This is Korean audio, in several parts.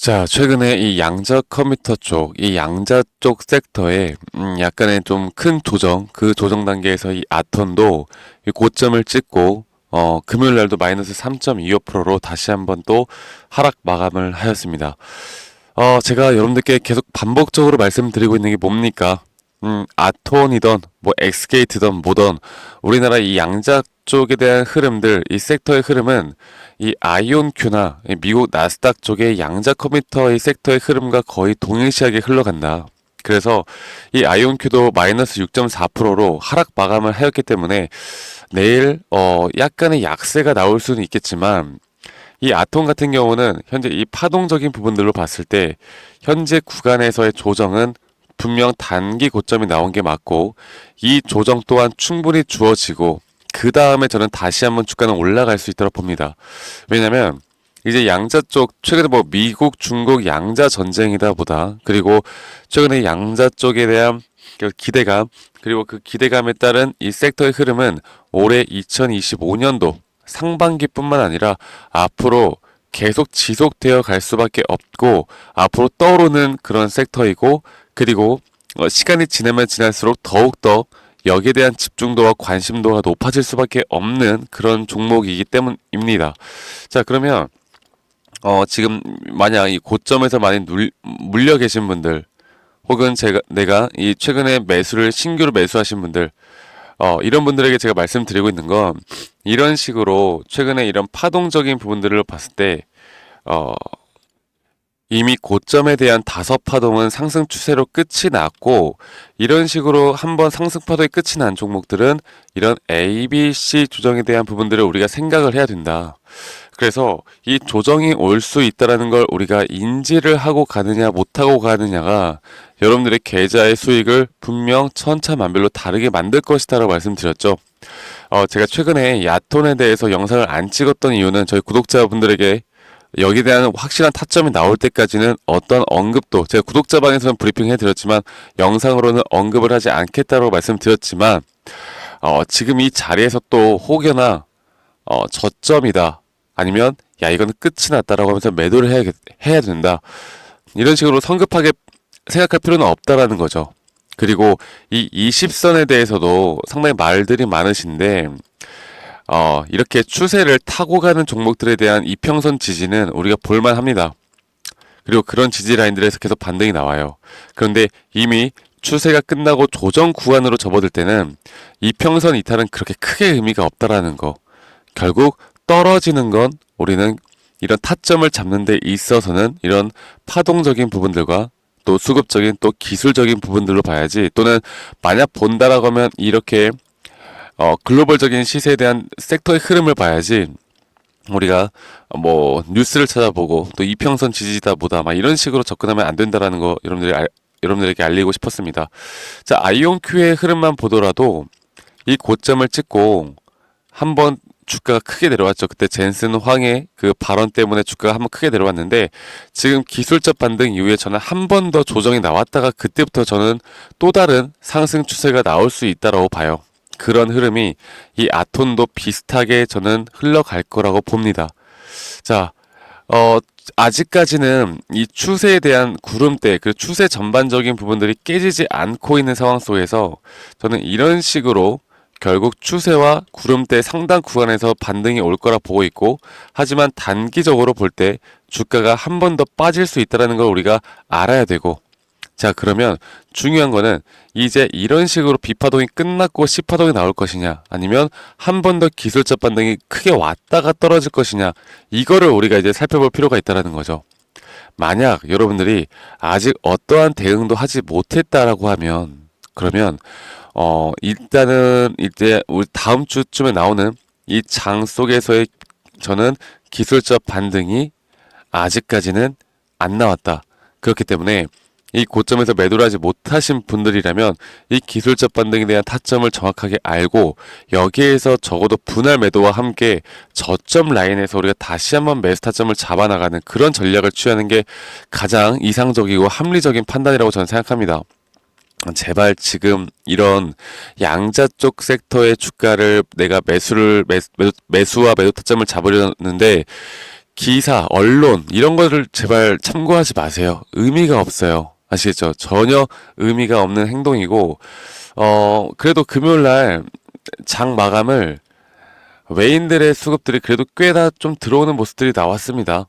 자, 최근에 이 양자 컴퓨터 쪽, 이 양자 쪽 섹터에 약간의 좀 큰 조정, 그 조정 단계에서 이 아톤도 이 고점을 찍고 금요일 날도 마이너스 3.25%로 다시 한번 또 하락 마감을 하였습니다. 제가 여러분들께 계속 반복적으로 말씀드리고 있는 게 뭡니까? 아톤이던 뭐 엑스게이트든 뭐든 우리나라 이 양자 쪽에 대한 흐름들, 이 섹터의 흐름은 이 아이온큐나 이 미국 나스닥 쪽의 양자 컴퓨터의 섹터의 흐름과 거의 동일시하게 흘러간다. 그래서 이 아이온큐도 마이너스 6.4%로 하락 마감을 하였기 때문에 내일 약간의 약세가 나올 수는 있겠지만 이 아톰 같은 경우는 현재 이 파동적인 부분들로 봤을 때 현재 구간에서의 조정은 분명 단기 고점이 나온 게 맞고 이 조정 또한 충분히 주어지고 그 다음에 저는 다시 한번 주가는 올라갈 수 있도록 봅니다. 왜냐면 이제 양자 쪽 최근에 뭐 미국 중국 양자 전쟁이다 보다 그리고 최근에 양자 쪽에 대한 그 기대감 그리고 그 기대감에 따른 이 섹터의 흐름은 올해 2025년도 상반기뿐만 아니라 앞으로 계속 지속되어 갈 수밖에 없고 앞으로 떠오르는 그런 섹터이고 그리고 시간이 지나면 지날수록 더욱더 여기에 대한 집중도와 관심도가 높아질 수밖에 없는 그런 종목이기 때문입니다. 자, 그러면 지금 만약 이 고점에서 많이 물려 계신 분들 혹은 내가 이 최근에 매수를 신규로 매수하신 분들 이런 분들에게 제가 말씀드리고 있는 건 이런 식으로 최근에 이런 파동적인 부분들을 봤을 때 어, 이미 고점에 대한 다섯 파동은 상승 추세로 끝이 났고 이런 식으로 한번 상승 파동이 끝이 난 종목들은 이런 A, B, C 조정에 대한 부분들을 우리가 생각을 해야 된다. 그래서 이 조정이 올 수 있다라는 걸 우리가 인지를 하고 가느냐 못하고 가느냐가 여러분들의 계좌의 수익을 분명 천차만별로 다르게 만들 것이다라고 말씀드렸죠. 제가 최근에 야톤에 대해서 영상을 안 찍었던 이유는 저희 구독자분들에게 여기에 대한 확실한 타점이 나올 때까지는 어떤 언급도 제가 구독자방에서는 브리핑 해드렸지만 영상으로는 언급을 하지 않겠다고 말씀드렸지만 지금 이 자리에서 또 혹여나 저점이다 아니면 야 이거는 끝이 났다라고 하면서 매도를 해야 된다 이런 식으로 성급하게 생각할 필요는 없다라는 거죠. 그리고 이 20선에 대해서도 상당히 말들이 많으신데 이렇게 추세를 타고 가는 종목들에 대한 이평선 지지는 우리가 볼만합니다. 그리고 그런 지지 라인들에서 계속 반등이 나와요. 그런데 이미 추세가 끝나고 조정 구간으로 접어들 때는 이평선 이탈은 그렇게 크게 의미가 없다라는 거. 결국 떨어지는 건 우리는 이런 타점을 잡는 데 있어서는 이런 파동적인 부분들과 또 수급적인 또 기술적인 부분들로 봐야지 또는 만약 본다라고 하면 이렇게 글로벌적인 시세에 대한 섹터의 흐름을 봐야지 우리가 뭐 뉴스를 찾아보고 또 이평선 지지다 보다 막 이런 식으로 접근하면 안 된다라는 거 여러분들에게 알리고 싶었습니다. 자, 아이온큐의 흐름만 보더라도 이 고점을 찍고 한번 주가가 크게 내려왔죠. 그때 젠슨 황의 그 발언 때문에 주가가 한번 크게 내려왔는데 지금 기술적 반등 이후에 저는 한 번 더 조정이 나왔다가 그때부터 저는 또 다른 상승 추세가 나올 수 있다라고 봐요. 그런 흐름이 이 아톤도 비슷하게 저는 흘러갈 거라고 봅니다. 자, 아직까지는 이 추세에 대한 구름대, 그 추세 전반적인 부분들이 깨지지 않고 있는 상황 속에서 저는 이런 식으로 결국 추세와 구름대 상당 구간에서 반등이 올 거라 보고 있고 하지만 단기적으로 볼 때 주가가 한 번 더 빠질 수 있다는 걸 우리가 알아야 되고 자, 그러면 중요한 거는 이제 이런 식으로 B파동이 끝났고 C파동이 나올 것이냐 아니면 한 번 더 기술적 반등이 크게 왔다가 떨어질 것이냐 이거를 우리가 이제 살펴볼 필요가 있다는 거죠. 만약 여러분들이 아직 어떠한 대응도 하지 못했다라고 하면 그러면 일단은 이제 우리 다음 주쯤에 나오는 이 장 속에서의 저는 기술적 반등이 아직까지는 안 나왔다. 그렇기 때문에 이 고점에서 매도를 하지 못하신 분들이라면 이 기술적 반등에 대한 타점을 정확하게 알고 여기에서 적어도 분할 매도와 함께 저점 라인에서 우리가 다시 한번 매수 타점을 잡아나가는 그런 전략을 취하는 게 가장 이상적이고 합리적인 판단이라고 저는 생각합니다. 제발 지금 이런 양자 쪽 섹터의 주가를 내가 매수와 매도 타점을 잡으려는데 기사, 언론 이런 거를 제발 참고하지 마세요. 의미가 없어요. 아시겠죠? 전혀 의미가 없는 행동이고 그래도 금요일 날 장 마감을 외인들의 수급들이 그래도 꽤나 좀 들어오는 모습들이 나왔습니다.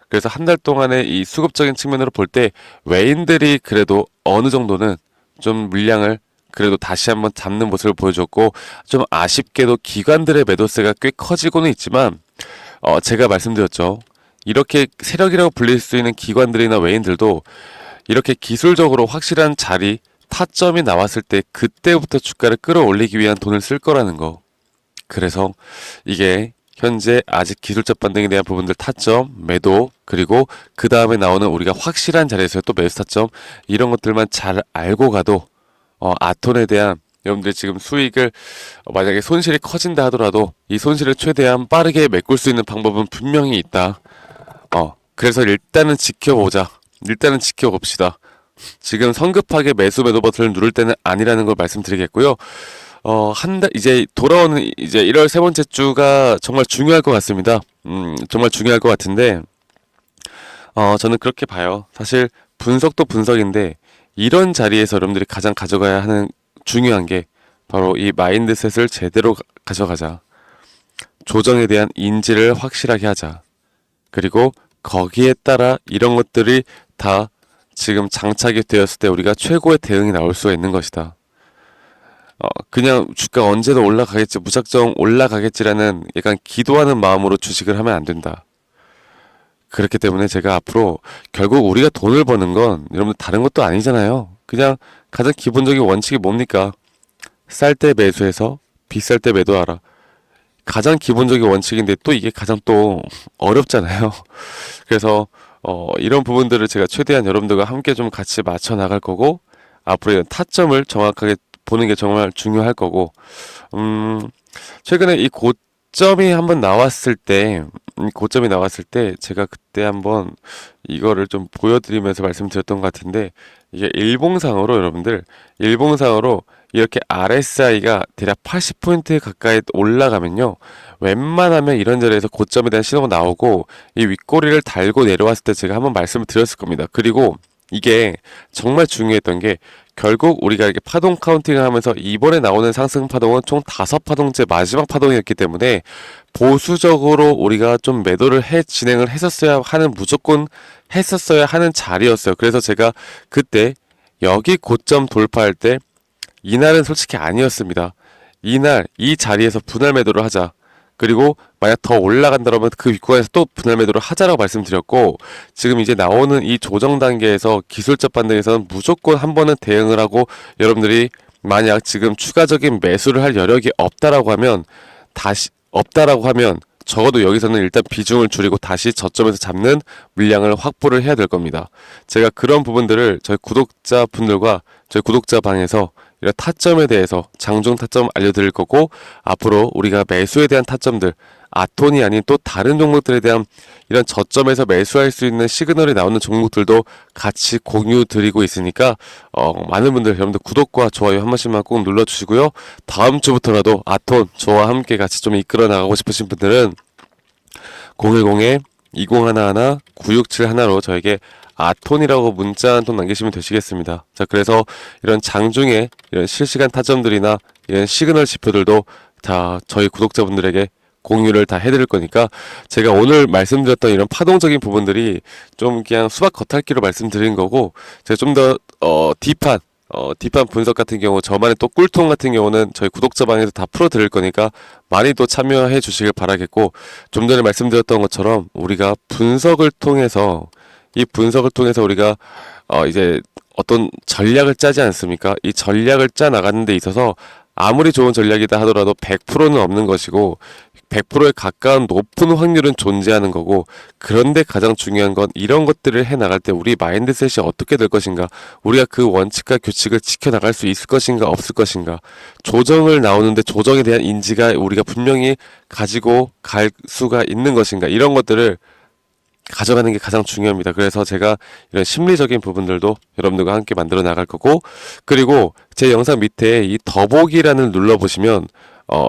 그래서 한 달 동안의 이 수급적인 측면으로 볼 때 외인들이 그래도 어느 정도는 좀 물량을 그래도 다시 한번 잡는 모습을 보여줬고, 좀 아쉽게도 기관들의 매도세가 꽤 커지고는 있지만 제가 말씀드렸죠. 이렇게 세력이라고 불릴 수 있는 기관들이나 외인들도 이렇게 기술적으로 확실한 자리, 타점이 나왔을 때 그때부터 주가를 끌어올리기 위한 돈을 쓸 거라는 거. 그래서 이게 현재 아직 기술적 반등에 대한 부분들 타점, 매도, 그리고 그 다음에 나오는 우리가 확실한 자리에서의 또 매수 타점, 이런 것들만 잘 알고 가도 아톤에 대한 여러분들 지금 수익을 만약에 손실이 커진다 하더라도 이 손실을 최대한 빠르게 메꿀 수 있는 방법은 분명히 있다. 그래서 일단은 지켜보자. 일단은 지켜봅시다. 지금 성급하게 매수 매도 버튼을 누를 때는 아니라는 걸 말씀드리겠고요. 한 달, 이제 돌아오는 이제 1월 세 번째 주가 정말 중요할 것 같습니다. 정말 중요할 것 같은데, 저는 그렇게 봐요. 사실 분석도 분석인데, 이런 자리에서 여러분들이 가장 가져가야 하는 중요한 게 바로 이 마인드셋을 제대로 가져가자. 조정에 대한 인지를 확실하게 하자. 그리고 거기에 따라 이런 것들이 다 지금 장착이 되었을 때 우리가 최고의 대응이 나올 수가 있는 것이다. 그냥 주가 언제도 올라가겠지, 무작정 올라가겠지라는 약간 기도하는 마음으로 주식을 하면 안 된다. 그렇기 때문에 제가 앞으로 결국 우리가 돈을 버는 건 여러분들 다른 것도 아니잖아요. 그냥 가장 기본적인 원칙이 뭡니까? 쌀 때 매수해서 비쌀 때 매도하라. 가장 기본적인 원칙인데 또 이게 가장 또 어렵잖아요. 그래서 이런 부분들을 제가 최대한 여러분들과 함께 좀 같이 맞춰 나갈 거고, 앞으로 이런 타점을 정확하게 보는 게 정말 중요할 거고, 최근에 이 고점이 한번 나왔을 때, 제가 그때 한번 이거를 좀 보여드리면서 말씀드렸던 것 같은데, 이게 일봉상으로 여러분들, 일봉상으로 이렇게 RSI가 대략 80포인트 가까이 올라가면요, 웬만하면 이런 자리에서 고점에 대한 신호가 나오고 이 윗꼬리를 달고 내려왔을 때 제가 한번 말씀을 드렸을 겁니다. 그리고 이게 정말 중요했던 게, 결국 우리가 이렇게 파동 카운팅을 하면서 이번에 나오는 상승 파동은 총 5파동째 마지막 파동이었기 때문에 보수적으로 우리가 좀 매도를 진행을 했었어야 하는, 무조건 했었어야 하는 자리였어요. 그래서 제가 그때 여기 고점 돌파할 때 이날은 솔직히 아니었습니다. 이날 이 자리에서 분할 매도를 하자. 그리고 만약 더 올라간다면 그 윗구간에서 또 분할 매도를 하자라고 말씀드렸고, 지금 이제 나오는 이 조정 단계에서 기술적 반등에서는 무조건 한 번은 대응을 하고, 여러분들이 만약 지금 추가적인 매수를 할 여력이 없다라고 하면 적어도 여기서는 일단 비중을 줄이고 다시 저점에서 잡는 물량을 확보를 해야 될 겁니다. 제가 그런 부분들을 저희 구독자 분들과 저희 구독자 방에서 이런 타점에 대해서 장중 타점 알려드릴 거고, 앞으로 우리가 매수에 대한 타점들, 아톤이 아닌 또 다른 종목들에 대한 이런 저점에서 매수할 수 있는 시그널이 나오는 종목들도 같이 공유 드리고 있으니까 많은 분들, 여러분들 구독과 좋아요 한 번씩만 꼭 눌러주시고요. 다음 주부터라도 아톤 저와 함께 같이 좀 이끌어 나가고 싶으신 분들은 010-2011-9671로 저에게 아톤이라고 문자 한 통 남기시면 되시겠습니다. 자, 그래서 이런 장중에 이런 실시간 타점들이나 이런 시그널 지표들도 다 저희 구독자분들에게 공유를 다 해드릴 거니까, 제가 오늘 말씀드렸던 이런 파동적인 부분들이 좀 그냥 수박 겉핥기로 말씀드린 거고, 제가 좀 더 딥한 분석 같은 경우, 저만의 또 꿀통 같은 경우는 저희 구독자 방에서 다 풀어드릴 거니까 많이 또 참여해 주시길 바라겠고, 좀 전에 말씀드렸던 것처럼 우리가 이 분석을 통해서 우리가 이제 어떤 전략을 짜지 않습니까? 이 전략을 짜 나가는 데 있어서 아무리 좋은 전략이다 하더라도 100%는 없는 것이고, 100%에 가까운 높은 확률은 존재하는 거고, 그런데 가장 중요한 건 이런 것들을 해 나갈 때 우리 마인드셋이 어떻게 될 것인가, 우리가 그 원칙과 규칙을 지켜 나갈 수 있을 것인가 없을 것인가, 조정을 나오는데 조정에 대한 인지가 우리가 분명히 가지고 갈 수가 있는 것인가, 이런 것들을 가져가는 게 가장 중요합니다. 그래서 제가 이런 심리적인 부분들도 여러분들과 함께 만들어 나갈 거고, 그리고 제 영상 밑에 이 더보기란을 눌러보시면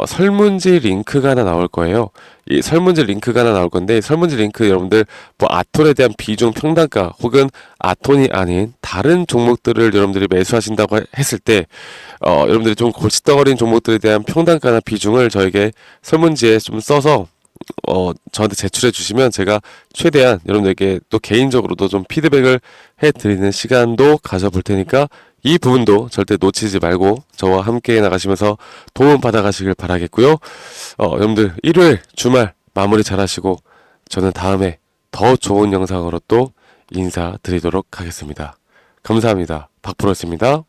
설문지 링크가 하나 나올 거예요. 이 설문지 링크가 하나 나올 건데, 설문지 링크 여러분들 뭐 아톤에 대한 비중 평단가 혹은 아톤이 아닌 다른 종목들을 여러분들이 매수하신다고 했을 때 여러분들이 좀 골칫덩어리인 종목들에 대한 평단가나 비중을 저에게 설문지에 좀 써서 저한테 제출해 주시면 제가 최대한 여러분들에게 또 개인적으로도 좀 피드백을 해 드리는 시간도 가져볼 테니까 이 부분도 절대 놓치지 말고 저와 함께 나가시면서 도움 받아가시길 바라겠고요. 여러분들 일요일 주말 마무리 잘 하시고 저는 다음에 더 좋은 영상으로 또 인사드리도록 하겠습니다. 감사합니다. 박프로였습니다.